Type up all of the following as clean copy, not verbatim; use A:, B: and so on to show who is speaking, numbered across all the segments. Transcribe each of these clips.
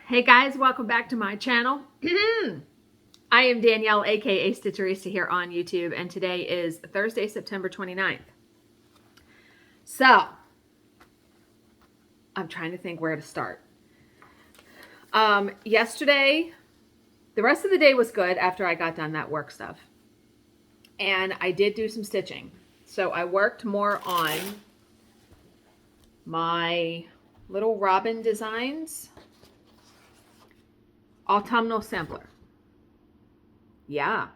A: Hey guys, welcome back to my channel. I am Danielle, aka Stitcherista here on YouTube, and today is Thursday, September 29th. So, I'm trying to think where to start. Yesterday, the rest of the day was good after I got done that work stuff. And I did do some stitching. So I worked more on my little robin designs. Autumnal sampler. Yeah.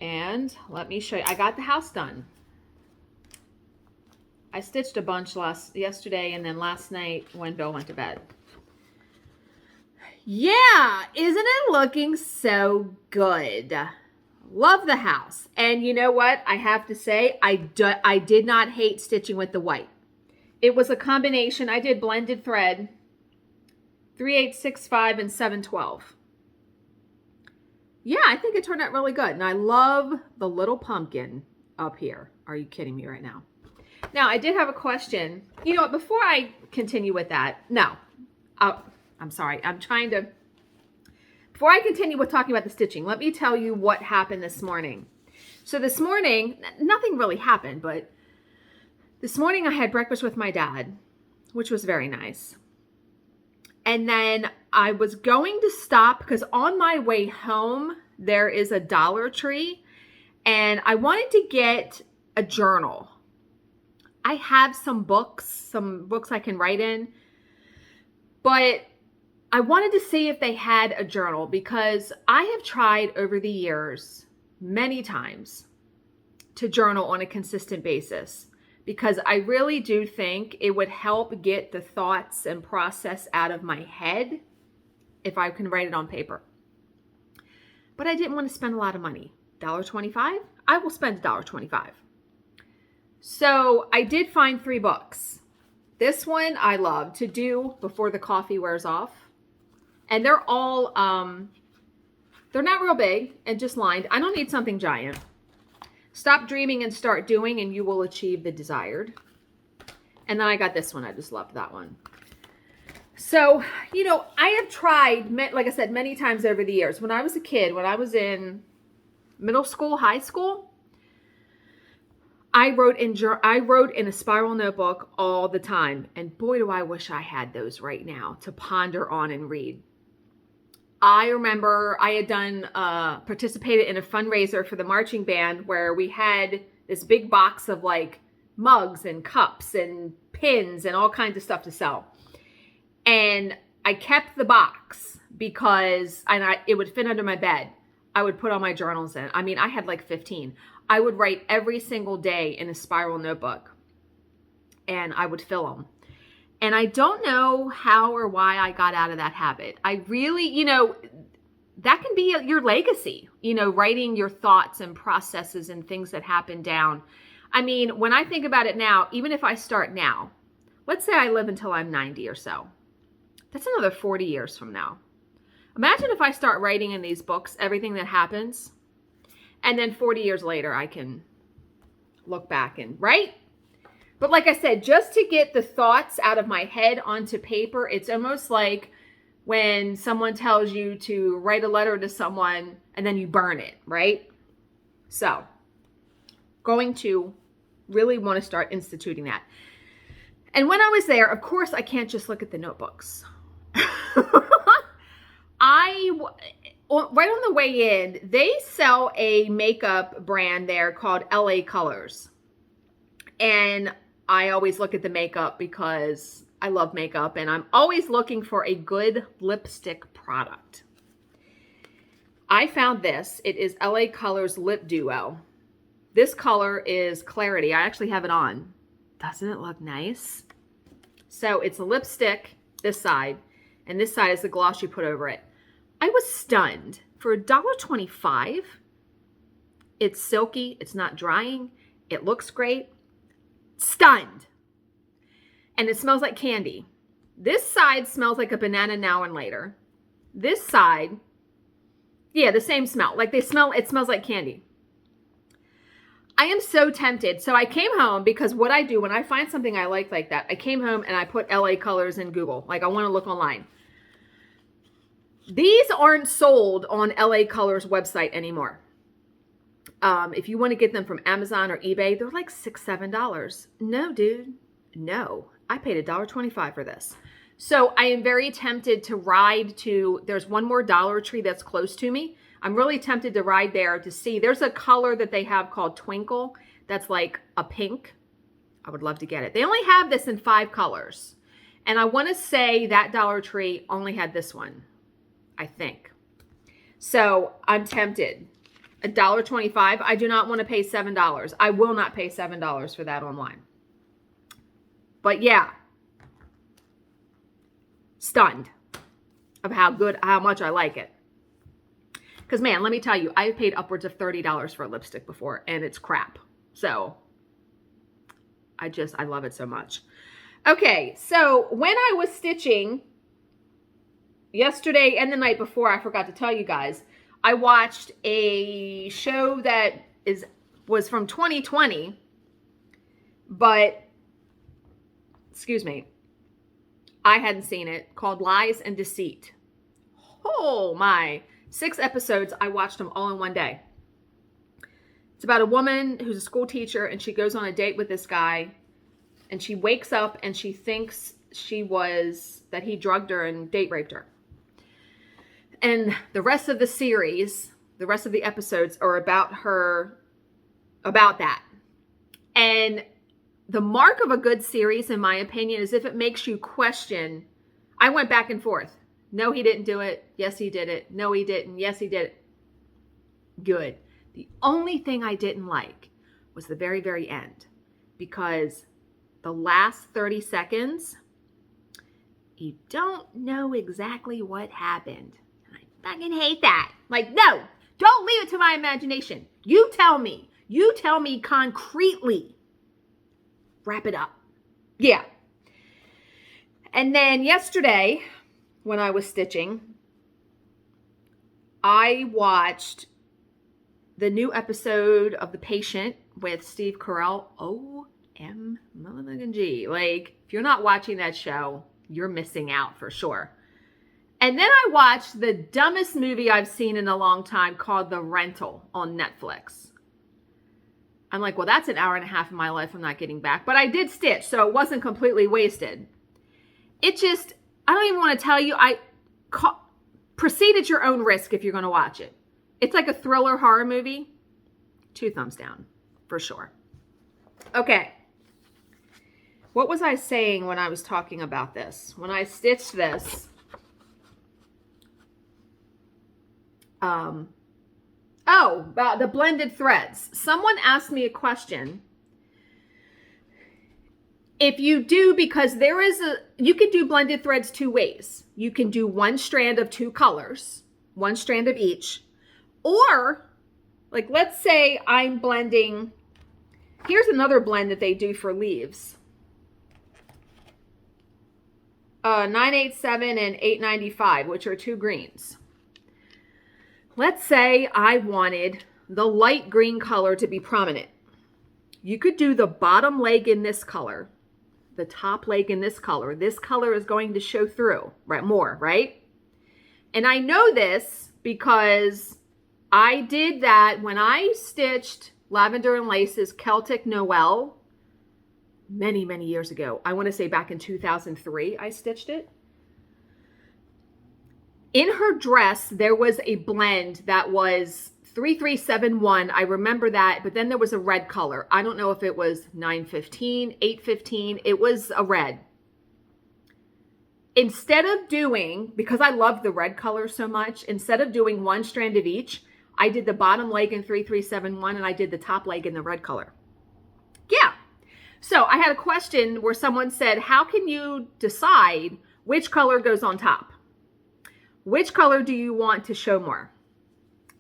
A: And let me show you. I got the house done. I stitched a bunch yesterday and then last night when Bill went to bed. Yeah, isn't it looking so good? Love the house. And you know what? I have to say, I did not hate stitching with the white. It was a combination. I did blended thread, 3865 and 712. Yeah, I think it turned out really good. And I love the little pumpkin up here. Are you kidding me right now? Now, I did have a question. You know what? Before I continue with that, I'm sorry. Before I continue with talking about the stitching, let me tell you what happened this morning. So this morning, nothing really happened, but this morning I had breakfast with my dad, which was very nice. And then I was going to stop because on my way home, there is a Dollar Tree and I wanted to get a journal. I have some books I can write in, but I wanted to see if they had a journal because I have tried over the years many times to journal on a consistent basis because I really do think it would help get the thoughts and process out of my head if I can write it on paper. But I didn't want to spend a lot of money. $1.25? I will spend $1.25. So I did find 3 books. This one I love, To Do Before the Coffee Wears Off. And they're all, they're not real big and just lined. I don't need something giant. Stop Dreaming and Start Doing and You Will Achieve the Desired. And then I got this one. I just loved that one. So, you know, I have tried, like I said, many times over the years. When I was a kid, when I was in middle school, high school, I wrote in a spiral notebook all the time. And boy, do I wish I had those right now to ponder on and read. I remember I had participated in a fundraiser for the marching band where we had this big box of like mugs and cups and pins and all kinds of stuff to sell. And I kept the box because it would fit under my bed. I would put all my journals in. I mean, I had like 15. I would write every single day in a spiral notebook and I would fill them. And I don't know how or why I got out of that habit. I really, you know, that can be your legacy, you know, writing your thoughts and processes and things that happen down. I mean, when I think about it now, even if I start now, let's say I live until I'm 90 or so. That's another 40 years from now. Imagine if I start writing in these books, everything that happens, and then 40 years later, I can look back and, right? But like I said, just to get the thoughts out of my head onto paper, it's almost like when someone tells you to write a letter to someone and then you burn it, right? So, going to really want to start instituting that. And when I was there, of course, I can't just look at the notebooks. Right on the way in, they sell a makeup brand there called LA Colors. And I always look at the makeup because I love makeup and I'm always looking for a good lipstick product. I found this. It is LA Colors Lip Duo. This color is Clarity. I actually have it on. Doesn't it look nice? So it's a lipstick, this side, and this side is the gloss you put over it. I was stunned. For $1.25, it's silky, it's not drying, it looks great. Stunned. And it smells like candy. This side smells like a banana now and later. This side, yeah, the same smell. Like it smells like candy. I am so tempted. So I came home because what I do when I find something I like that, I came home and I put LA colors in Google. Like I want to look online. These aren't sold on LA Colors website anymore. If you want to get them from Amazon or eBay, they're like $6, $7. No, dude. No. I paid $1.25 for this. So I am very tempted to ride to, there's one more Dollar Tree that's close to me. I'm really tempted to ride there to see. There's a color that they have called Twinkle that's like a pink. I would love to get it. They only have this in 5 colors. And I want to say that Dollar Tree only had this one, I think. So I'm tempted. $1.25. I do not want to pay $7. I will not pay $7 for that online. But yeah, stunned of how much I like it. Because man, let me tell you, I've paid upwards of $30 for a lipstick before and it's crap. So I love it so much. Okay, so when I was stitching yesterday and the night before, I forgot to tell you guys, I watched a show that was from 2020, but, excuse me, I hadn't seen it, called Lies and Deceit. Oh my, 6 episodes, I watched them all in one day. It's about a woman who's a school teacher and she goes on a date with this guy and she wakes up and she thinks that he drugged her and date raped her. And the rest of the series, the rest of the episodes are about that. And the mark of a good series, in my opinion, is if it makes you question. I went back and forth. No, he didn't do it. Yes, he did it. No, he didn't. Yes, he did it. Good. The only thing I didn't like was the very, very end. Because the last 30 seconds, you don't know exactly what happened. Fucking hate that. Like, no, don't leave it to my imagination. You tell me concretely. Wrap it up. Yeah. And then yesterday, when I was stitching, I watched the new episode of The Patient with Steve Carell. OMG. Like, if you're not watching that show, you're missing out for sure. And then I watched the dumbest movie I've seen in a long time called The Rental on Netflix. I'm like, well, that's an hour and a half of my life I'm not getting back. But I did stitch, so it wasn't completely wasted. I don't even want to tell you. Proceed at your own risk if you're going to watch it. It's like a thriller horror movie. 2 thumbs down, for sure. Okay. What was I saying when I was talking about this? When I stitched this... about the blended threads. Someone asked me a question. If you do, because you can do blended threads 2 ways. You can do 1 strand of 2 colors, 1 strand of each, or like, let's say I'm blending, here's another blend that they do for leaves. 987 and 895, which are 2 greens. Let's say I wanted the light green color to be prominent. You could do the bottom leg in this color, the top leg in this color. This color is going to show through, right? More, right? And I know this because I did that when I stitched Lavender and Lace's Celtic Noel many, many years ago. I want to say back in 2003, I stitched it. In her dress, there was a blend that was 3371. I remember that, but then there was a red color. I don't know if it was 915, 815. It was a red. Instead of doing, because I loved the red color so much, instead of doing 1 strand of each, I did the bottom leg in 3371 and I did the top leg in the red color. Yeah. So I had a question where someone said, how can you decide which color goes on top? Which color do you want to show more?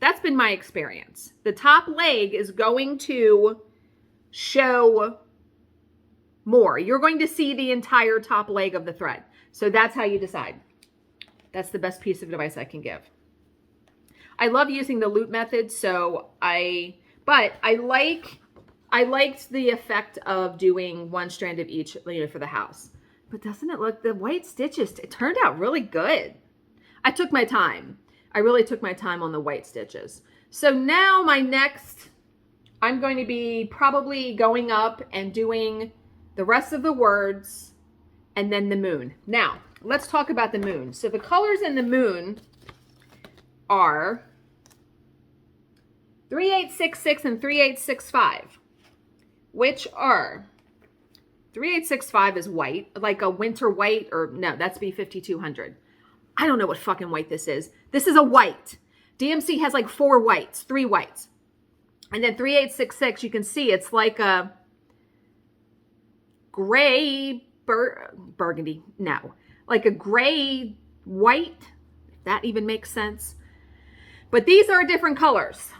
A: That's been my experience. The top leg is going to show more. You're going to see the entire top leg of the thread. So that's how you decide. That's the best piece of advice I can give. I love using the loop method, but I like I liked the effect of doing one strand of each, you know, for the house. But doesn't it look, the white stitches, it turned out really good. I took my time. I really took my time on the white stitches. So now my next, I'm going to be probably going up and doing the rest of the words and then the moon. Now, let's talk about the moon. So the colors in the moon are 3866 and 3865, which are 3865 is white, like a winter white, or no, that's B5200. I don't know what fucking white this is. This is a white. DMC has like 4 whites, 3 whites. And then 3866, you can see it's like a gray burgundy. No, like a gray white, if that even makes sense. But these are different colors.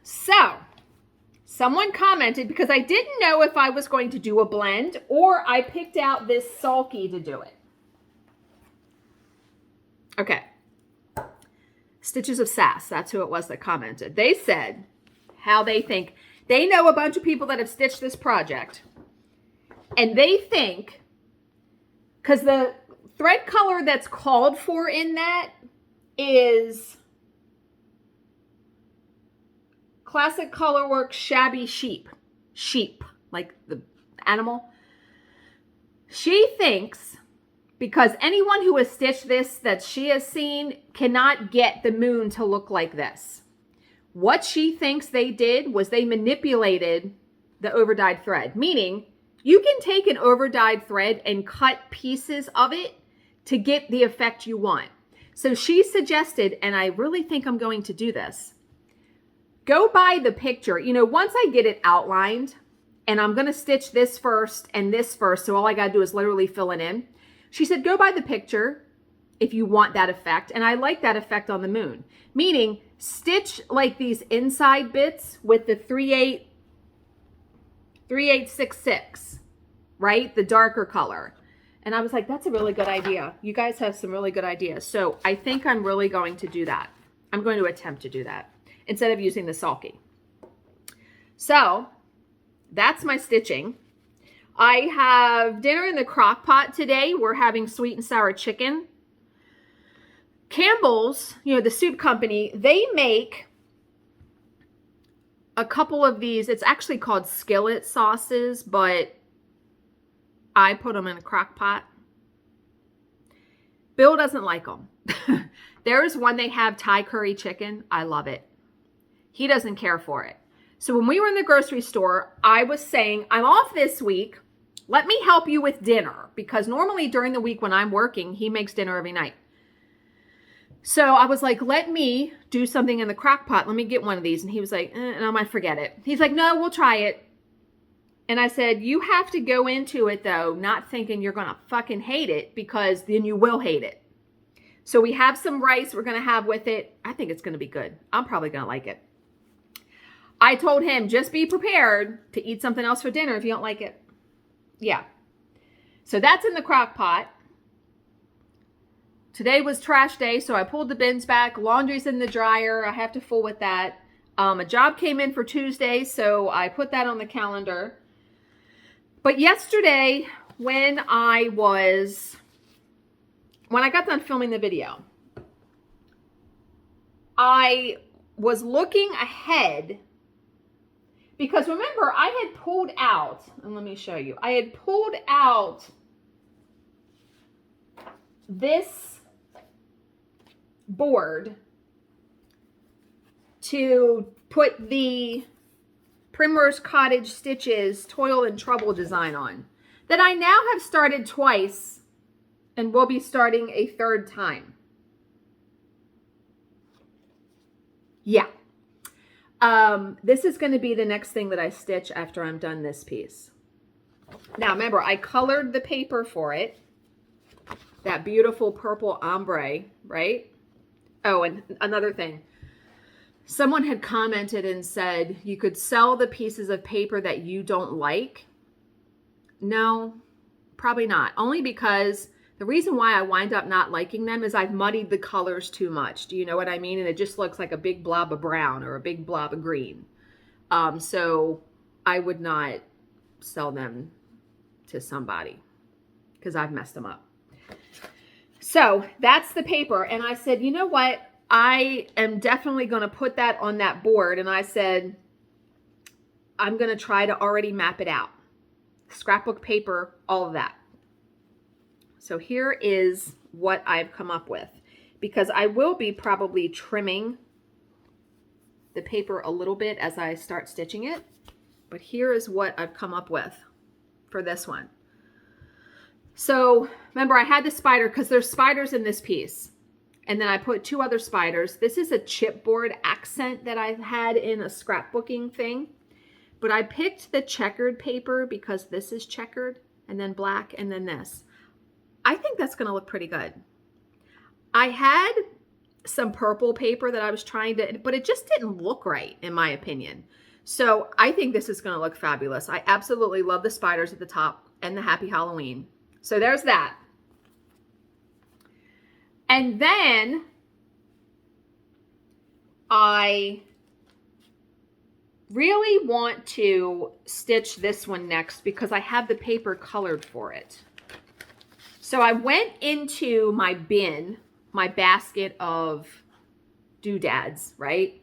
A: So someone commented, because I didn't know if I was going to do a blend or I picked out this Sulky to do it. Okay. Stitches of Sass, that's who it was that commented. They said how they think. They know a bunch of people that have stitched this project. And they think, because the thread color that's called for in that is Classic Colorworks Shabby Sheep. Sheep, like the animal. She thinks, because anyone who has stitched this that she has seen cannot get the moon to look like this. What she thinks they did was they manipulated the overdyed thread, meaning you can take an overdyed thread and cut pieces of it to get the effect you want. So she suggested, and I really think I'm going to do this, go by the picture. You know, once I get it outlined, and I'm going to stitch this first and this first, so all I got to do is literally fill it in. She said, go by the picture if you want that effect. And I like that effect on the moon, meaning stitch like these inside bits with the 3866, right? The darker color. And I was like, that's a really good idea. You guys have some really good ideas. So I think I'm really going to do that. I'm going to attempt to do that instead of using the Sulky. So that's my stitching. I have dinner in the crock pot today. We're having sweet and sour chicken. Campbell's, you know, the soup company, they make a couple of these. It's actually called skillet sauces, but I put them in a crock pot. Bill doesn't like them. There's one they have, Thai curry chicken. I love it. He doesn't care for it. So when we were in the grocery store, I was saying, I'm off this week. Let me help you with dinner, because normally during the week when I'm working, he makes dinner every night. So I was like, let me do something in the crock pot. Let me get one of these. And he was like, and I might forget it. He's like, no, we'll try it. And I said, you have to go into it though, not thinking you're going to fucking hate it, because then you will hate it. So we have some rice we're going to have with it. I think it's going to be good. I'm probably going to like it. I told him, just be prepared to eat something else for dinner if you don't like it. Yeah. So that's in the crock pot. Today was trash day, so I pulled the bins back. Laundry's in the dryer. I have to fool with that. A job came in for Tuesday, so I put that on the calendar. But yesterday, when I got done filming the video, I was looking ahead, because remember, I had pulled out, and let me show you, I had pulled out this board to put the Primrose Cottage Stitches Toil and Trouble design on, that I now have started twice and will be starting a third time. Yeah. This is going to be the next thing that I stitch after I'm done this piece. Now, remember, I colored the paper for it. That beautiful purple ombre, right? Oh, and another thing. Someone had commented and said, you could sell the pieces of paper that you don't like. No, probably not. Only because the reason why I wind up not liking them is I've muddied the colors too much. Do you know what I mean? And it just looks like a big blob of brown or a big blob of green. So I would not sell them to somebody because I've messed them up. So that's the paper. And I said, you know what? I am definitely going to put that on that board. And I said, I'm going to try to already map it out. Scrapbook paper, all of that. So here is what I've come up with, because I will be probably trimming the paper a little bit as I start stitching it. But here is what I've come up with for this one. So remember, I had the spider because there's spiders in this piece. And then I put 2 other spiders. This is a chipboard accent that I had in a scrapbooking thing. But I picked the checkered paper because this is checkered and then black and then this. I think that's going to look pretty good. I had some purple paper that I was trying to, but it just didn't look right in my opinion. So I think this is going to look fabulous. I absolutely love the spiders at the top and the Happy Halloween. So there's that. And then I really want to stitch this one next because I have the paper colored for it. So I went into my bin, my basket of doodads, right?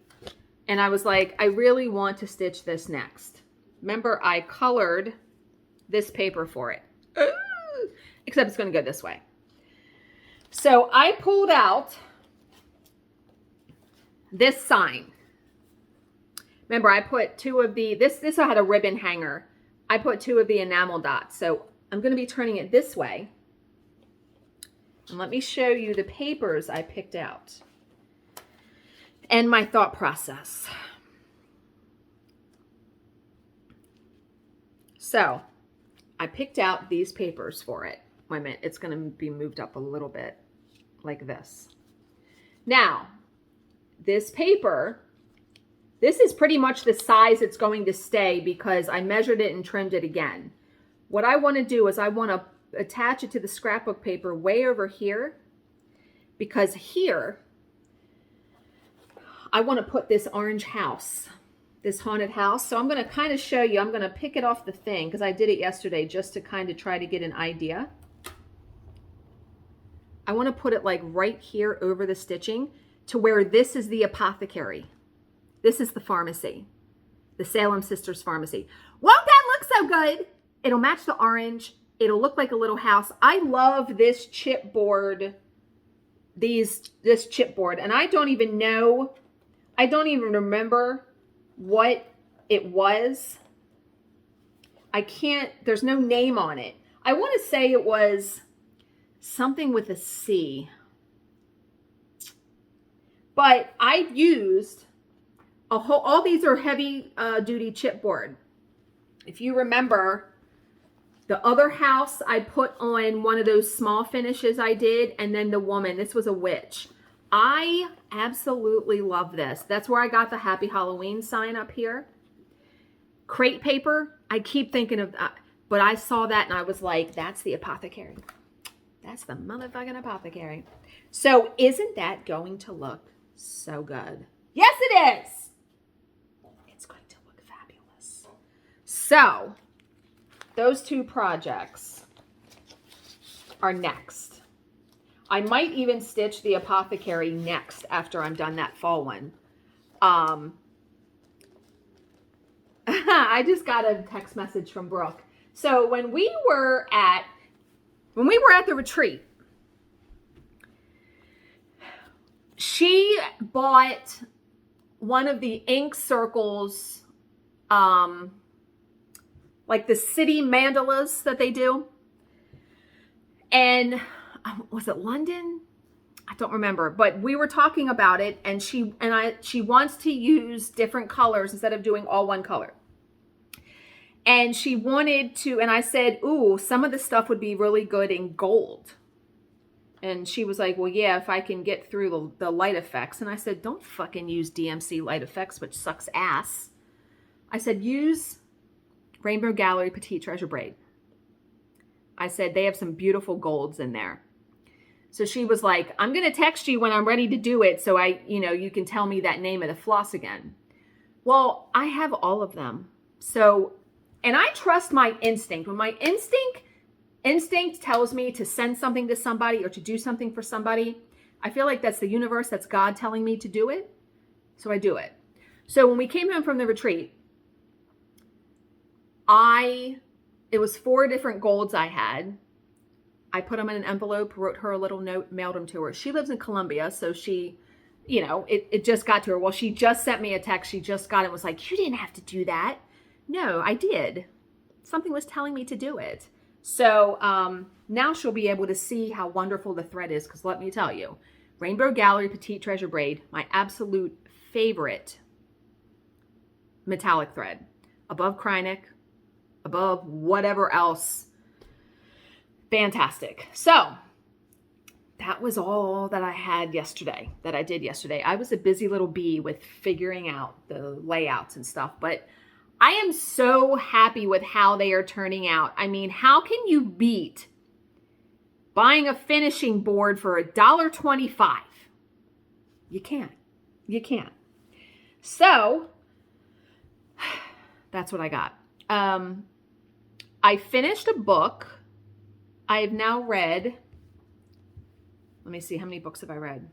A: And I was like, I really want to stitch this next. Remember, I colored this paper for it. Except it's going to go this way. So I pulled out this sign. Remember, I put 2 of the, this I had a ribbon hanger. I put 2 of the enamel dots. So I'm going to be turning it this way. And let me show you the papers I picked out and my thought process. So I picked out these papers for it. Wait a minute, it's going to be moved up a little bit like this. Now, this paper, this is pretty much the size it's going to stay because I measured it and trimmed it again. What I want to do is I want to attach it to the scrapbook paper way over here, because here I want to put this orange house, this haunted house. So I'm going to kind of show you, I'm going to pick it off the thing because I did it yesterday just to kind of try to get an idea. I want to put it like right here over the stitching to where this is the apothecary. This is the pharmacy, the Salem Sisters Pharmacy. Won't that look so good? It'll match the orange. It'll look like a little house. I love this chipboard, this chipboard, and I don't even know, I don't even remember what it was. I can't, there's no name on it. I want to say it was something with a C. But I used a whole, all these are heavy duty chipboard. If you remember, the other house I put on one of those small finishes I did, and then the woman, this was a witch. I absolutely love this. That's where I got the Happy Halloween sign up here. Crate paper, I keep thinking of that, but I saw that and I was like, that's the apothecary. That's the motherfucking apothecary. So isn't that going to look so good? Yes, it is. It's going to look fabulous. So those 2 projects are next. I might even stitch the apothecary next after I'm done that fall one. I just got a text message from Brooke. So when we were at the retreat, she bought one of the ink circles, like the city mandalas that they do. And was it London? I don't remember, but we were talking about it, and she wants to use different colors instead of doing all one color. And she wanted to, and I said, ooh, some of the stuff would be really good in gold. And she was like, well, yeah, if I can get through the light effects. And I said, don't fucking use DMC light effects, which sucks ass. I said, use Rainbow Gallery Petite Treasure Braid. I said, they have some beautiful golds in there. So she was like, I'm going to text you when I'm ready to do it. So you can tell me that name of the floss again. Well, I have all of them. So, and I trust my instinct. When my instinct tells me to send something to somebody or to do something for somebody, I feel like that's the universe, that's God telling me to do it. So I do it. So when we came home from the retreat, it was 4 different golds I had. I put them in an envelope, wrote her a little note, mailed them to her. She lives in Colombia, so she, you know, it just got to her. Well, she just sent me a text. She just got it, was like, you didn't have to do that. No, I did. Something was telling me to do it. So now she'll be able to see how wonderful the thread is, because let me tell you, Rainbow Gallery Petite Treasure Braid, my absolute favorite metallic thread, above Krynic, above whatever else. Fantastic. So that was all that I had yesterday, that I did yesterday. I was a busy little bee with figuring out the layouts and stuff, but I am so happy with how they are turning out. I mean, how can you beat buying a finishing board for $1.25? You can't. You can't. So that's what I got. I finished a book. I have now read, let me see, how many books have I read?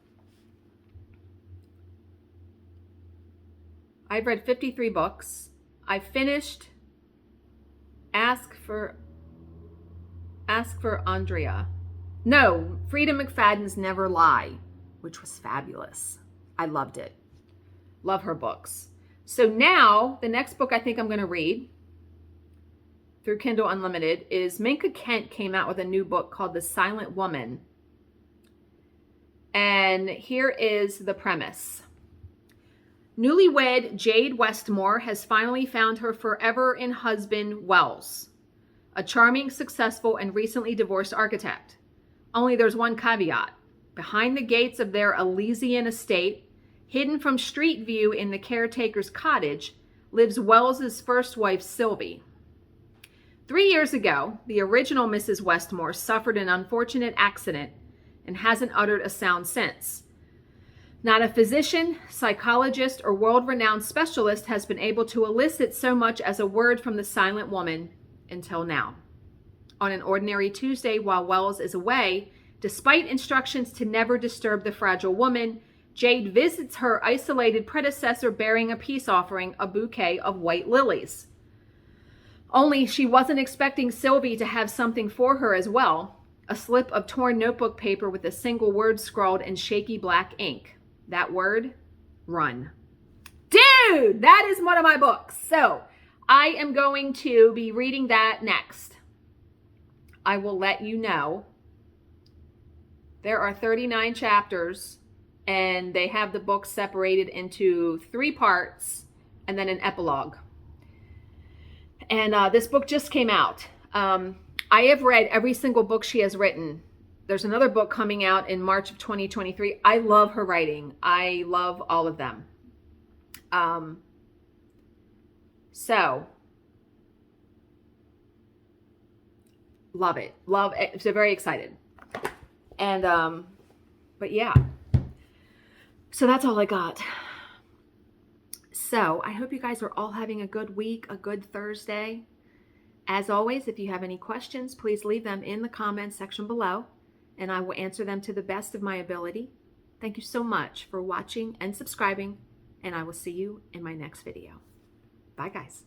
A: I've read 53 books. I finished Ask for Andrea. No, Frida McFadden's Never Lie, which was fabulous. I loved it. Love her books. So now the next book I think I'm going to read through Kindle Unlimited is Minka Kent came out with a new book called The Silent Woman. And here is the premise. Newlywed Jade Westmore has finally found her forever-in husband, Wells, a charming, successful, and recently divorced architect. Only there's one caveat. Behind the gates of their Elysian estate, hidden from street view in the caretaker's cottage, lives Wells's first wife, Sylvie. 3 years ago, the original Mrs. Westmore suffered an unfortunate accident and hasn't uttered a sound since. Not a physician, psychologist, or world-renowned specialist has been able to elicit so much as a word from the silent woman until now. On an ordinary Tuesday while Wells is away, despite instructions to never disturb the fragile woman, Jade visits her isolated predecessor bearing a peace offering, a bouquet of white lilies. Only she wasn't expecting Sylvie to have something for her as well, a slip of torn notebook paper with a single word scrawled in shaky black ink. That word, run. Dude, that is one of my books. So I am going to be reading that next. I will let you know. There are 39 chapters, and they have the book separated into 3 parts and then an epilogue. And this book just came out. I have read every single book she has written. There's another book coming out in March of 2023. I love her writing. I love all of them. So, love it. Love it. So very excited. And, but yeah. So that's all I got. So I hope you guys are all having a good week, a good Thursday. As always, if you have any questions, please leave them in the comments section below, and I will answer them to the best of my ability. Thank you so much for watching and subscribing, and I will see you in my next video. Bye, guys.